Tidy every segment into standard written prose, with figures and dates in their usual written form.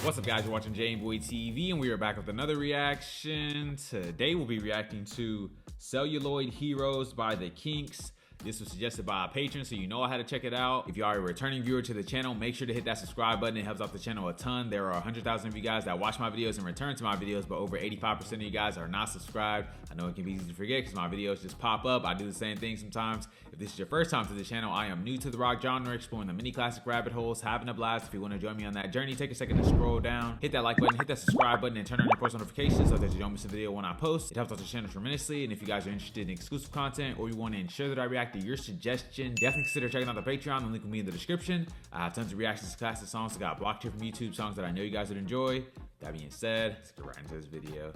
What's up, guys? You're watching Boy TV, and we are back with another reaction. Today we'll be reacting to Celluloid Heroes by the Kinks. This was suggested by a patron, so you know I had to check it out. If you are a returning viewer to the channel, make sure to hit that subscribe button. It helps out the channel a ton. There are 100,000 of you guys that watch my videos and return to my videos, but over 85% of you guys are not subscribed. I know it can be easy to forget because my videos just pop up. I do the same thing sometimes. If this is your first time to the channel, I am new to the rock genre, exploring the mini classic rabbit holes, having a blast. If you want to join me on that journey, take a second to scroll down, hit that like button, hit that subscribe button, and turn on your post notifications so that you don't miss a video when I post. It helps out the channel tremendously. And if you guys are interested in exclusive content or you want to ensure that I react to your suggestions, definitely consider checking out the Patreon. The link will be in the description. I have tons of reactions to classic songs that got blocked here from YouTube, songs that I know you guys would enjoy. That being said, let's get right into this video.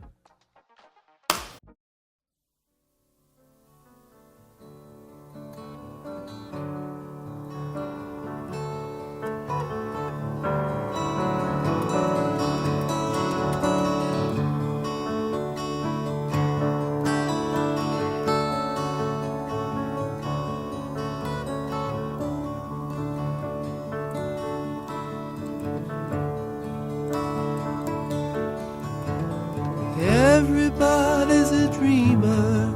Everybody's a dreamer,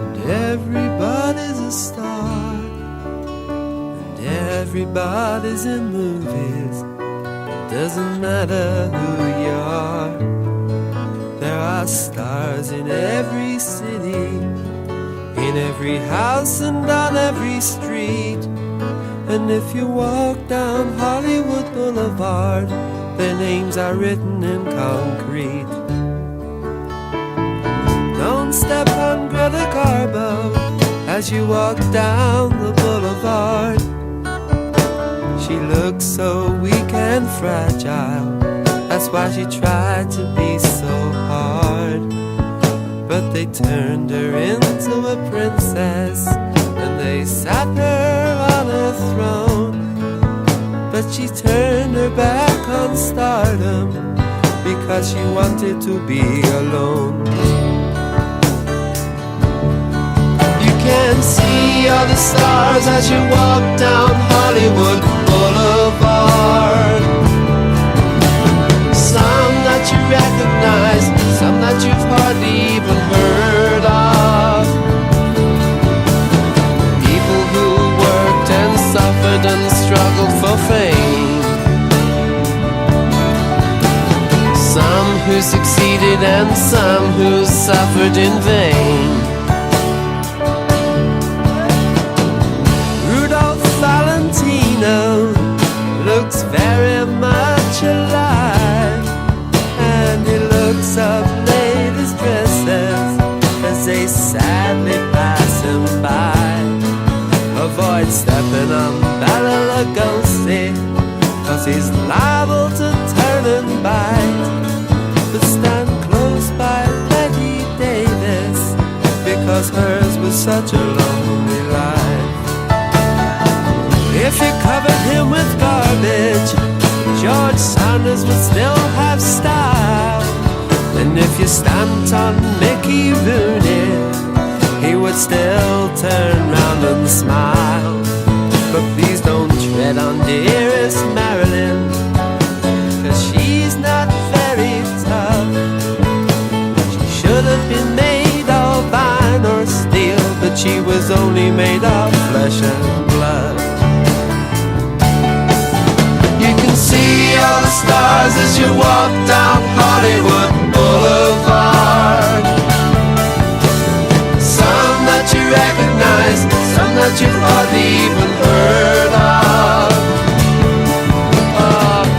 and everybody's a star, and everybody's in movies. It doesn't matter who you are. There are stars in every city, in every house and on every street. And if you walk down Hollywood Boulevard, their names are written in concrete. Don't step on Greta Garbo as you walk down the boulevard. She looks so weak and fragile, that's why she tried to be so hard. But they turned her into a princess, and they sat her on a throne. But she turned her back on stardom because she wanted to be alone. Can see all the stars as you walk down Hollywood Boulevard. Some that you recognize, some that you've hardly even heard of. People who worked and suffered and struggled for fame. Some who succeeded and some who suffered in vain. Looks very much alive, and he looks up ladies' dresses as they sadly pass him by. Avoid stepping on Bela Lugosi, cause he's liable to turn and bite. But stand close by Ray Davies, because hers was such a lonely life. If you covered him with garbage, George Sanders would still have style. And if you stamped on Mickey Rooney, he would still turn round and smile. But please don't tread on dearest Marilyn, cause she's not very tough. She should have been made of iron or steel, but she was only made of flesh and blood. See all the stars as you walk down Hollywood Boulevard. Some that you recognize, some that you've hardly even heard of.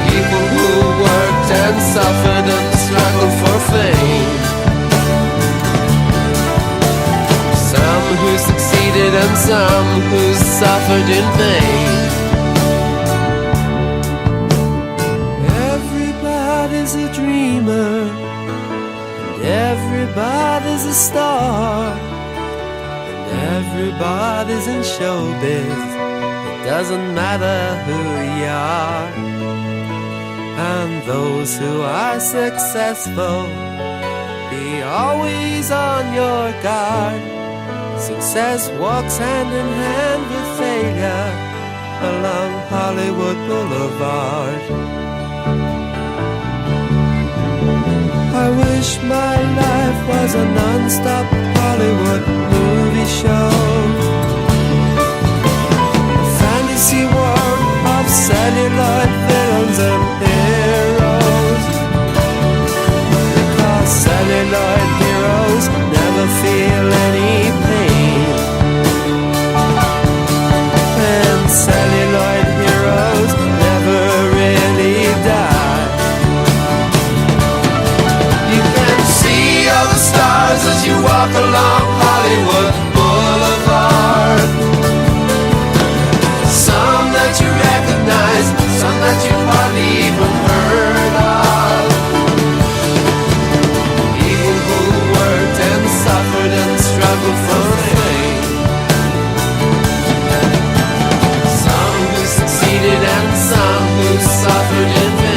People who worked and suffered and struggled for fame. Some who succeeded and some who suffered in vain. Everybody's a dreamer, and everybody's a star, and everybody's in showbiz. It doesn't matter who you are. And those who are successful, be always on your guard. Success walks hand in hand with failure along Hollywood Boulevard. was a non-stop Hollywood movie show. A fantasy world of celluloid villains and heroes. Because celluloid heroes never feel any pain, and celluloid heroes never really die. You can see all the stars as you walk along Hollywood Boulevard. Some that you recognize, some that you've hardly even heard of. People who worked and suffered and struggled for fame. Some who succeeded and some who suffered in vain.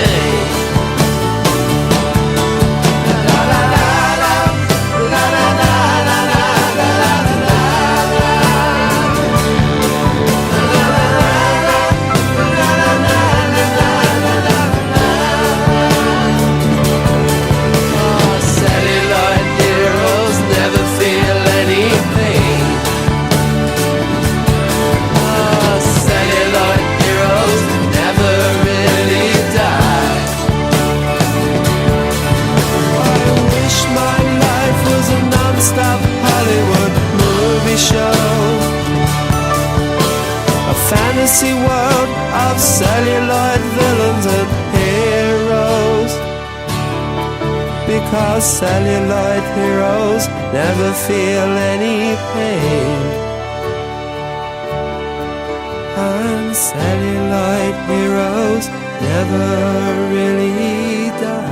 Celluloid heroes never feel any pain. Celluloid heroes never really die. I wish my life was a non-stop Hollywood movie show. A fantasy world of celluloid villains and heroes. Because celluloid heroes never feel any pain, and celluloid heroes never really die.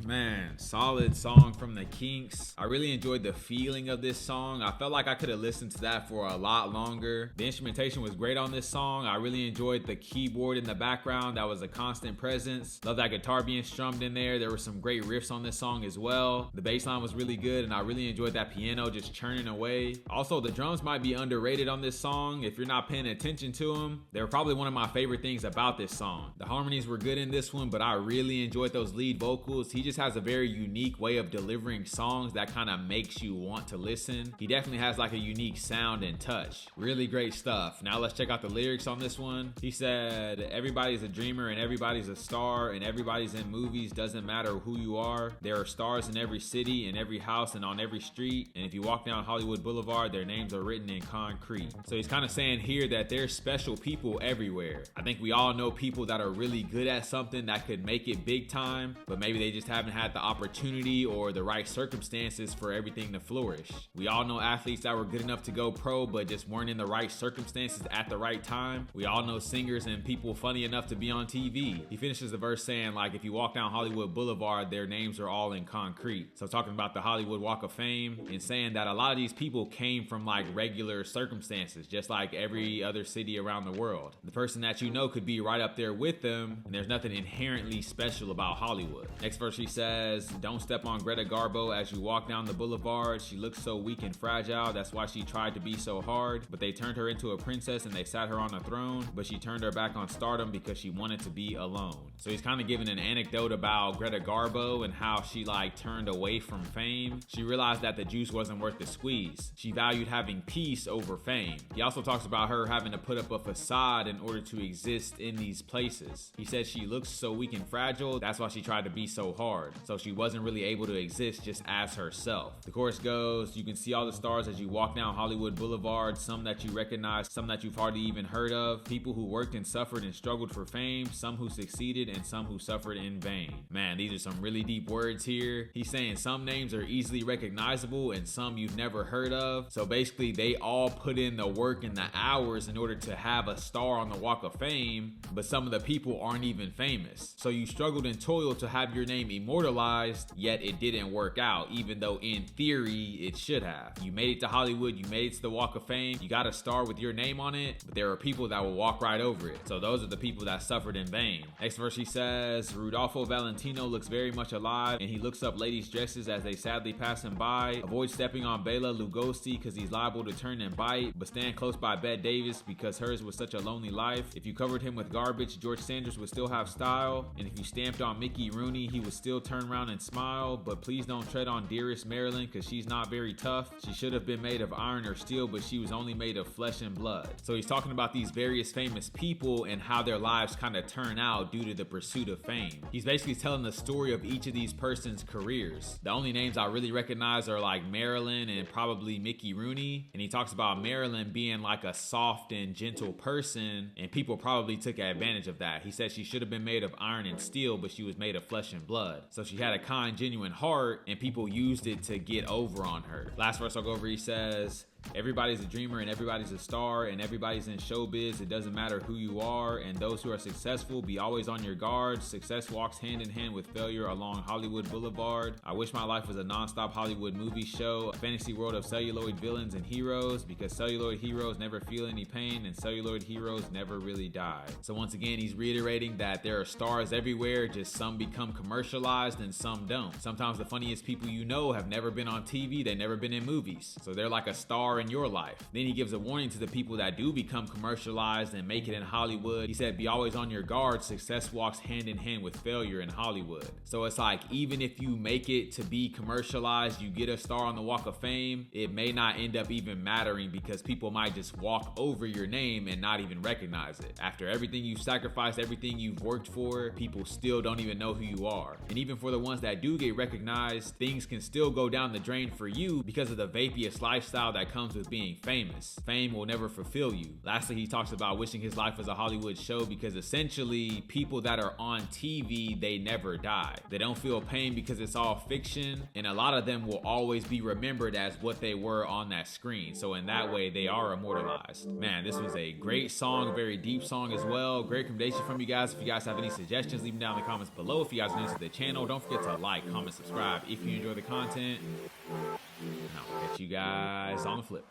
Man, solid song from the Kinks. I really enjoyed the feeling of this song. I felt like I could have listened to that for a lot longer. The instrumentation was great on this song. I really enjoyed the keyboard in the background. That was a constant presence. Love that guitar being strummed in there. There were some great riffs on this song as well. The bass line was really good, and I really enjoyed that piano just churning away. Also, the drums might be underrated on this song. If you're not paying attention to them, they were probably one of my favorite things about this song. The harmonies were good in this one, but I really enjoyed those lead vocals. He just has a very unique way of delivering songs that kind of makes you want to listen. He definitely has like a unique sound and touch. Really great stuff. Now let's check out the lyrics on this one. He said, everybody's a dreamer and everybody's a star and everybody's in movies. Doesn't matter who you are. There are stars in every city, in every house, and on every street. And if you walk down Hollywood Boulevard, their names are written in concrete. So he's kind of saying here that there's special people everywhere. I think we all know people that are really good at something that could make it big time, but maybe they just haven't had the opportunity or the right circumstances for everything to flourish. We all know athletes that were good enough to go pro but just weren't in the right circumstances at the right time. We all know singers and people funny enough to be on TV. He finishes the verse saying, like, if you walk down Hollywood Boulevard, their names are all in concrete. So talking about the Hollywood Walk of Fame and saying that a lot of these people came from like regular circumstances, just like every other city around the world. The person that you know could be right up there with them, and there's nothing inherently special about Hollywood. Next verse he says, don't step on Greta Garbo as you walk down the boulevard. She looks so weak and fragile. That's why she tried to be so hard. But they turned her into a princess and they sat her on a throne. But she turned her back on stardom because she wanted to be alone. So he's kind of giving an anecdote about Greta Garbo and how she like turned away from fame. She realized that the juice wasn't worth the squeeze. She valued having peace over fame. He also talks about her having to put up a facade in order to exist in these places. He said she looks so weak and fragile. That's why she tried to be so hard. So she wasn't really able to exist just as herself. The chorus goes, you can see all the stars as you walk down Hollywood Boulevard, some that you recognize, some that you've hardly even heard of, people who worked and suffered and struggled for fame, some who succeeded and some who suffered in vain. Man, these are some really deep words here. He's saying some names are easily recognizable and some you've never heard of. So basically they all put in the work and the hours in order to have a star on the Walk of Fame, but some of the people aren't even famous. So you struggled and toiled to have your name immortalized, yet it didn't work out, even though in theory it should have. You made it to Hollywood, you made it to the Walk of Fame, you got a star with your name on it, but there are people that will walk right over it. So those are the people that suffered in vain. Next verse he says, Rudolfo Valentino looks very much alive, and he looks up ladies' dresses as they sadly pass him by. Avoid stepping on Bela Lugosi because he's liable to turn and bite, but stand close by Bette Davis because hers was such a lonely life. If you covered him with garbage, George Sanders would still have style, and if you stamped on Mickey Rooney, he would still turn around and smile. But please don't tread on dearest Marilyn because she's not very tough. She should have been made of iron or steel, but she was only made of flesh and blood. So he's talking about these various famous people and how their lives kind of turn out due to the pursuit of fame. He's basically telling the story of each of these persons' careers. The only names I really recognize are like Marilyn and probably Mickey Rooney. And he talks about Marilyn being like a soft and gentle person, and people probably took advantage of that. He said she should have been made of iron and steel, but she was made of flesh and blood. So she had a kind, genuine heart, and people used it to get over on her. Last verse I'll go over, he says, everybody's a dreamer and everybody's a star and everybody's in showbiz. It doesn't matter who you are, and those who are successful, be always on your guard. Success walks hand in hand with failure along Hollywood Boulevard. I wish my life was a non-stop Hollywood movie show, a fantasy world of celluloid villains and heroes, because celluloid heroes never feel any pain and celluloid heroes never really die. So once again, he's reiterating that there are stars everywhere, just some become commercialized and some don't. Sometimes the funniest people you know have never been on TV, they've never been in movies, so they're like a star in your life. Then he gives a warning to the people that do become commercialized and make it in Hollywood. He said, be always on your guard. Success walks hand in hand with failure in Hollywood. So it's like, even if you make it to be commercialized, you get a star on the Walk of Fame, it may not end up even mattering because people might just walk over your name and not even recognize it. After everything you've sacrificed, everything you've worked for, people still don't even know who you are. And even for the ones that do get recognized, things can still go down the drain for you because of the vapiest lifestyle that comes with being famous. Fame will never fulfill you. Lastly, he talks about wishing his life was a Hollywood show because essentially people that are on TV, they never die. They don't feel pain because it's all fiction, and a lot of them will always be remembered as what they were on that screen. So in that way, they are immortalized. Man, this was a great song, a very deep song as well. Great recommendation from you guys. If you guys have any suggestions, leave them down in the comments below. If you guys are new to the channel, don't forget to like, comment, subscribe if you enjoy the content. And I'll catch you guys on the flip.